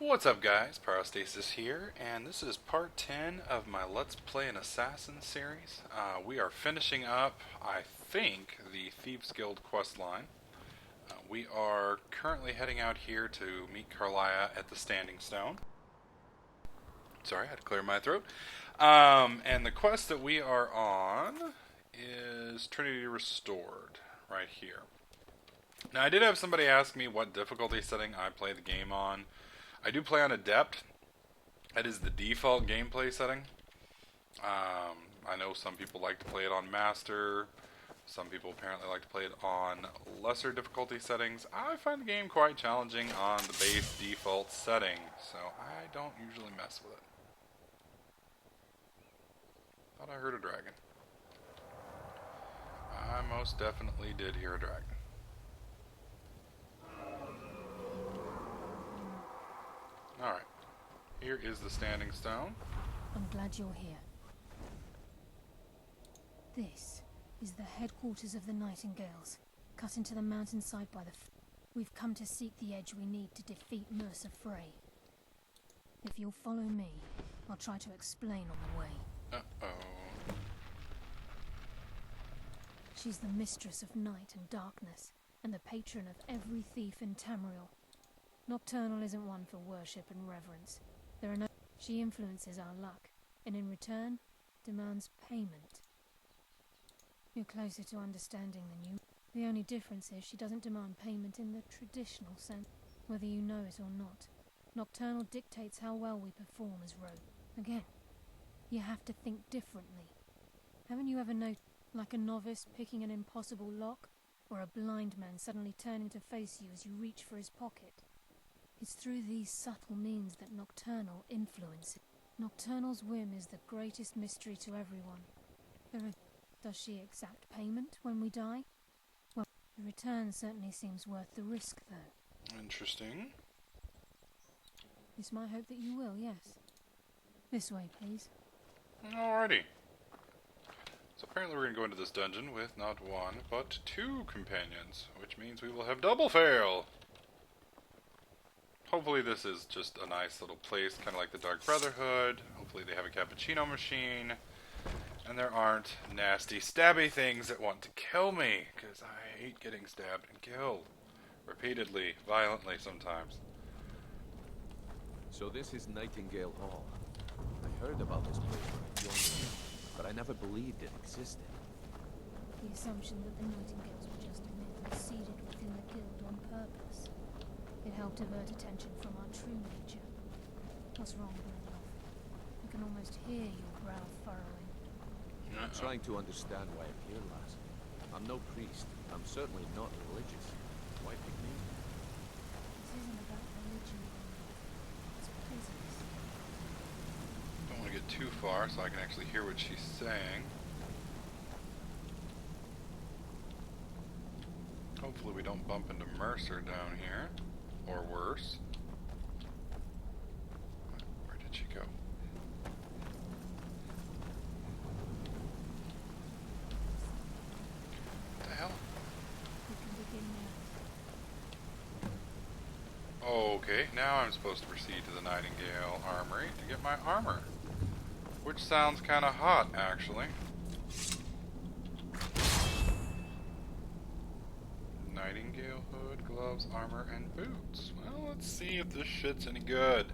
What's up guys, Pyrostasis here, and this is part 10 of my Let's Play an Assassin series. We are finishing up, I think, the Thieves Guild questline. We are currently heading out here to meet Carlia at the Standing Stone. Sorry, I had to clear my throat. And the quest that we are on is Trinity Restored, right here. Now, I did have somebody ask me what difficulty setting I play the game on. I do play on Adept. That is the default gameplay setting. I know some people like to play it on Master. Some people apparently like to play it on lesser difficulty settings. I find the game quite challenging on the base default setting, so I don't usually mess with it. Thought I heard a dragon. I most definitely did hear a dragon. Alright, here is the Standing Stone. I'm glad you're here. This is the headquarters of the Nightingales, cut into the mountainside by the... We've come to seek the edge we need to defeat Mercer Frey. If you'll follow me, I'll try to explain on the way. Uh-oh. She's the mistress of night and darkness, and the patron of every thief in Tamriel. Nocturnal isn't one for worship and reverence. She influences our luck, and in return, demands payment. You're closer to understanding than you. The only difference is she doesn't demand payment in the traditional sense, whether you know it or not. Nocturnal dictates how well we perform as rogues. Again, you have to think differently. Haven't you ever noticed, like a novice picking an impossible lock, or a blind man suddenly turning to face you as you reach for his pocket? It's through these subtle means that Nocturnal influences. Nocturnal's whim is the greatest mystery to everyone. Does she exact payment when we die? Well, the return certainly seems worth the risk, though. Interesting. It's my hope that you will, yes. This way, please. Alrighty. So apparently we're going to go into this dungeon with not one, but two companions, which means we will have double fail! Hopefully this is just a nice little place, kind of like the Dark Brotherhood. Hopefully they have a cappuccino machine. And there aren't nasty stabby things that want to kill me, because I hate getting stabbed and killed. Repeatedly, violently sometimes. So this is Nightingale Hall. I heard about this place when I joined you, but I never believed it existed. The assumption that the Nightingales were just a myth was seeded within the guild on purpose. It helped divert attention from our true nature. What's wrong, Brindolf? I can almost hear your brow furrowing. I'm trying to understand why I'm here, lass. I'm no priest. I'm certainly not religious. Why pick me? This isn't about religion, Brindolf. It's business. Don't want to get too far so I can actually hear what she's saying. Hopefully we don't bump into Mercer down here. Or worse. Where did she go? What the hell? We can begin now. Okay, now I'm supposed to proceed to the Nightingale Armory to get my armor. Which sounds kind of hot, actually. Nightingale hood, gloves, armor, and boots. Well, let's see if this shit's any good.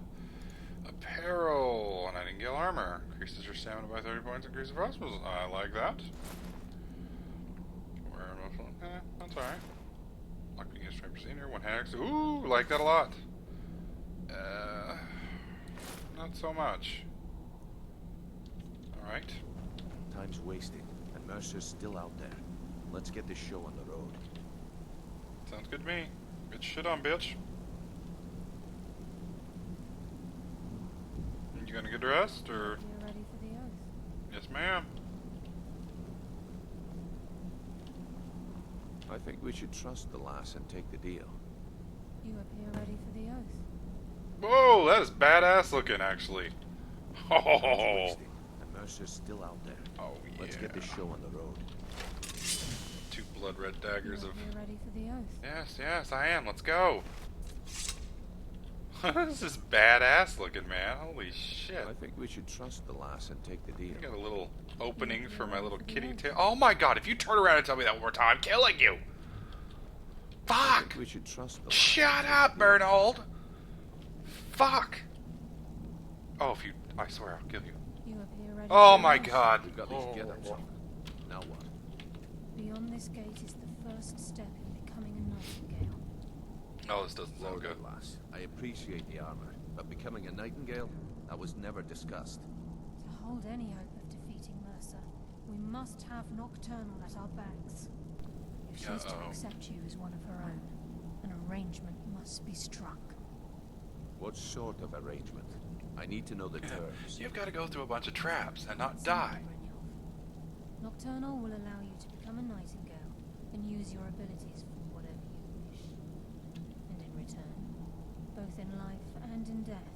Apparel. Nightingale armor. Increases your stamina by 30 points, increases frostbite. I like that. That's alright. Locking his strength senior, one hand. Ooh, like that a lot. Not so much. Alright. Time's wasting, and Mercer's still out there. Let's get this show on the road. Sounds good to me. Get shit on, bitch. You gonna get dressed, or? You're ready for the oath. Yes, ma'am. I think we should trust the lass and take the deal. You appear ready for the oath. Whoa, that is badass looking, actually. Time's Oh, wasting, and Mercer's still out there. oh yeah. Let's get this show on the road. Two blood red daggers You of... appear ready for the oath. Yes, yes, I am. Let's go. This is badass looking, man. Holy shit. I think we should trust the lass and take the deal. I got a little opening for my little kitty tail. Oh my god, if you turn around and tell me that one more time, I'm killing you! I Fuck! think we should trust the lass. Shut up, Bernold! Fuck! Oh, if you... I swear, I'll kill you. You appear ready. Oh for my us. god. We've got these together, Chuck. Now what? Beyond this gate is the first step in becoming a nightingale. Oh, this doesn't sound Well good. done, lass. I appreciate the armor, but becoming a nightingale, that was never discussed. To hold any hope of defeating Mercer, we must have Nocturnal at our backs. If she's to Uh-oh. accept you as one of her own, an arrangement must be struck. What sort of arrangement? I need to know the terms. You've got to go through a bunch of traps and not Simple, die. Brynjolf. Nocturnal will allow you to become a nightingale and use your abilities for whatever you wish. And in return, both in life and in death,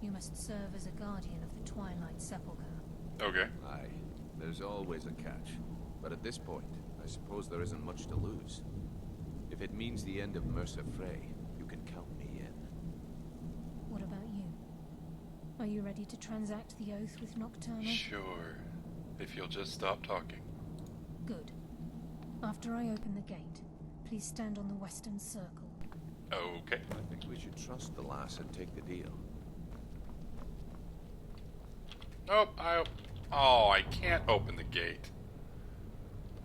you must serve as a guardian of the Twilight Sepulchre. Okay. Aye, there's always a catch. But at this point, I suppose there isn't much to lose. If it means the end of Mercer Frey, you can count me in. What about you? Are you ready to transact the oath with Nocturnal? Sure. If you'll just stop talking. Good. After I open the gate, please stand on the western circle. Okay. I think we should trust the lass and take the deal. Nope, Oh, I can't open the gate.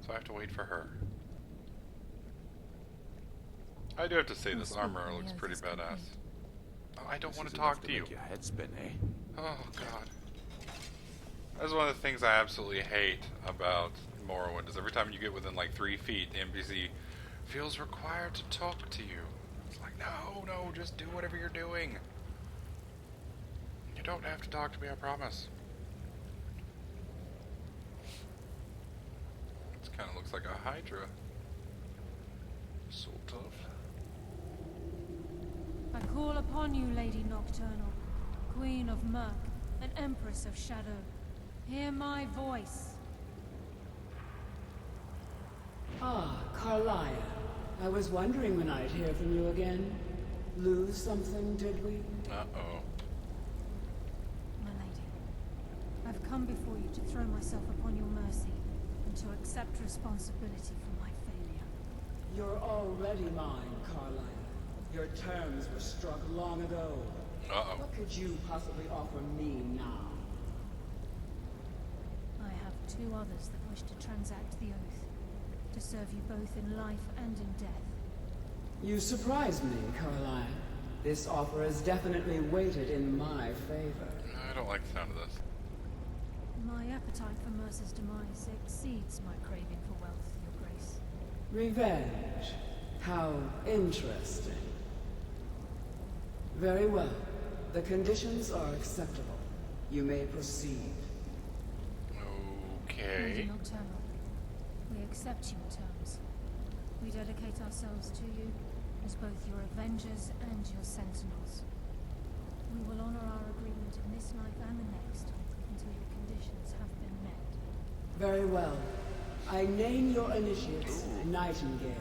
So I have to wait for her. I do have to say, this armor looks pretty badass. Oh, I don't want to talk to you. Make your head spin, eh? Oh, God. That's one of the things I absolutely hate about Morrowind, is every time you get within like 3 feet, the NPC feels required to talk to you. It's like, no, just do whatever you're doing. You don't have to talk to me, I promise. This kind of looks like a Hydra. Sort of. I call upon you, Lady Nocturnal, Queen of Murk, and Empress of Shadow. Hear my voice. Ah, Carlia. I was wondering when I'd hear from you again. Lose something, did we? Uh-oh. My lady, I've come before you to throw myself upon your mercy and to accept responsibility for my failure. You're already mine, Carlia. Your terms were struck long ago. Uh-oh. What could you possibly offer me now? I have 2 others that wish to transact the oath, to serve you both in life and in death. You surprise me, Carlia. This offer is definitely weighted in my favor. I don't like the sound of this. My appetite for Mercer's demise exceeds my craving for wealth, Your Grace. Revenge. How interesting. Very well. The conditions are acceptable. You may proceed. Lady Okay. Nocturnal, we accept your terms. We dedicate ourselves to you as both your avengers and your sentinels. We will honor our agreement in this life and the next until your conditions have been met. Very well. I name your initiates Nightingale,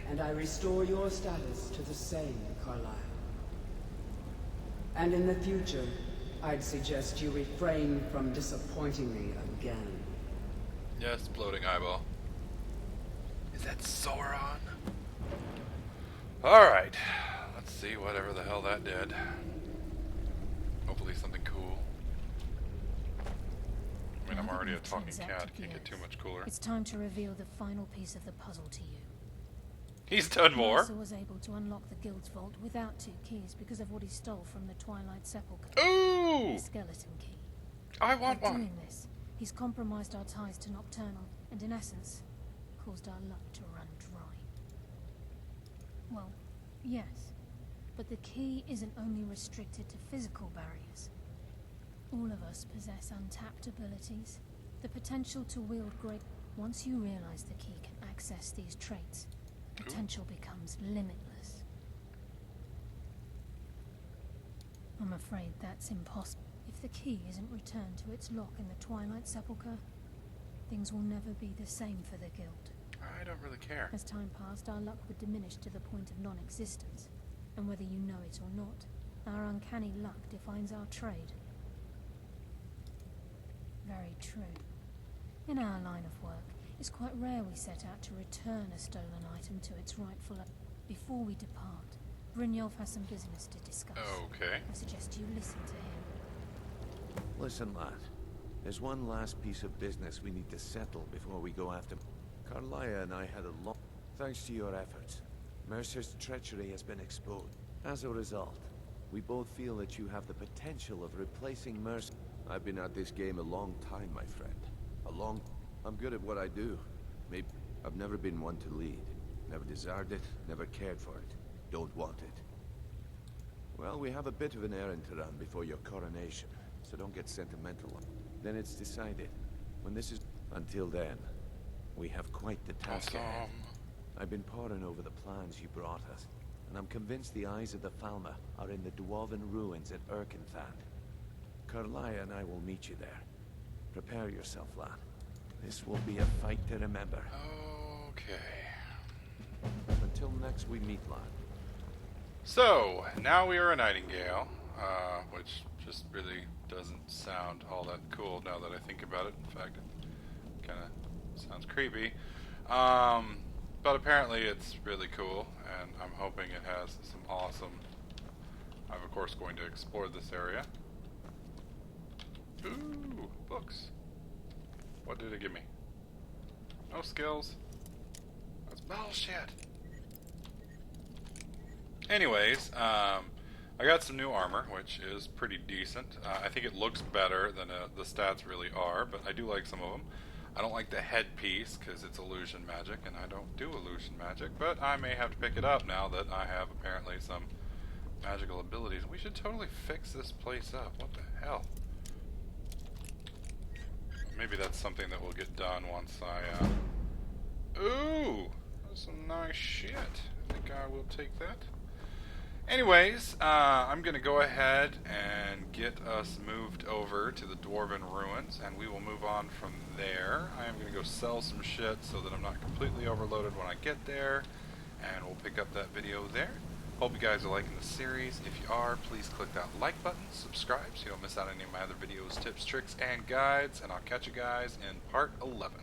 and I restore your status to the same, Carlisle. And in the future, I'd suggest you refrain from disappointing me again. Yes, floating eyeball. Is that Sauron? Alright. Let's see whatever the hell that did. Hopefully something cool. I mean, I'm Now that already a we've talking cat. transacted Can't the get too oath, much cooler. It's time to reveal the final piece of the puzzle to you. He's done more. Mercer was able to unlock the guild's vault without 2 keys because of what he stole from the Twilight Sepulchre. Ooh! The skeleton key. I want By one. doing this, he's compromised our ties to Nocturnal, and in essence, caused our luck to run dry. Well, yes, but the key isn't only restricted to physical barriers. All of us possess untapped abilities, the potential to wield great... Once you realize the key can access these traits, potential becomes limitless. I'm afraid that's impossible. If the key isn't returned to its lock in the Twilight Sepulchre, things will never be the same for the Guild. I don't really care. As time passed, our luck would diminish to the point of non-existence, and whether you know it or not, Our uncanny luck defines our trade. Very true. In our line of work, it's quite rare we set out to return a stolen item to its rightful owner. Before we depart, Brynjolf has some business to discuss. Okay. I suggest you listen to him. Listen, lad. There's one last piece of business we need to settle before we go after... Carlia and I had a long... Thanks to your efforts, Mercer's treachery has been exposed. As a result, we both feel that you have the potential of replacing Mercer. I've been at this game a long time, my friend. I'm good at what I do. Maybe I've never been one to lead. Never desired it, never cared for it. Don't want it. Well, we have a bit of an errand to run before your coronation, so don't get sentimental. Then it's decided. When this is... Until then, we have quite the task ahead. I've been poring over the plans you brought us, and I'm convinced the eyes of the Falmer are in the dwarven ruins at Erkenthand. Carlia and I will meet you there. Prepare yourself, lad. This will be a fight to remember. Okay. Until next we meet, lad. So, now we are a nightingale, which just really doesn't sound all that cool now that I think about it. In fact, it kind of sounds creepy. But apparently it's really cool, and I'm hoping it has some awesome... I'm of course going to explore this area. Ooh, books. What did it give me? No skills. That's bullshit. Anyways, I got some new armor, which is pretty decent. I think it looks better than the stats really are, but I do like some of them. I don't like the headpiece because it's illusion magic, and I don't do illusion magic, but I may have to pick it up now that I have apparently some magical abilities. We should totally fix this place up. What the hell? Maybe that's something that will get done once I, Ooh! That's some nice shit. I think I will take that. Anyways, I'm going to go ahead and get us moved over to the Dwarven Ruins, and we will move on from there. I am going to go sell some shit so that I'm not completely overloaded when I get there, and we'll pick up that video there. Hope you guys are liking the series. If you are, please click that like button, subscribe so you don't miss out on any of my other videos, tips, tricks, and guides, and I'll catch you guys in part 11.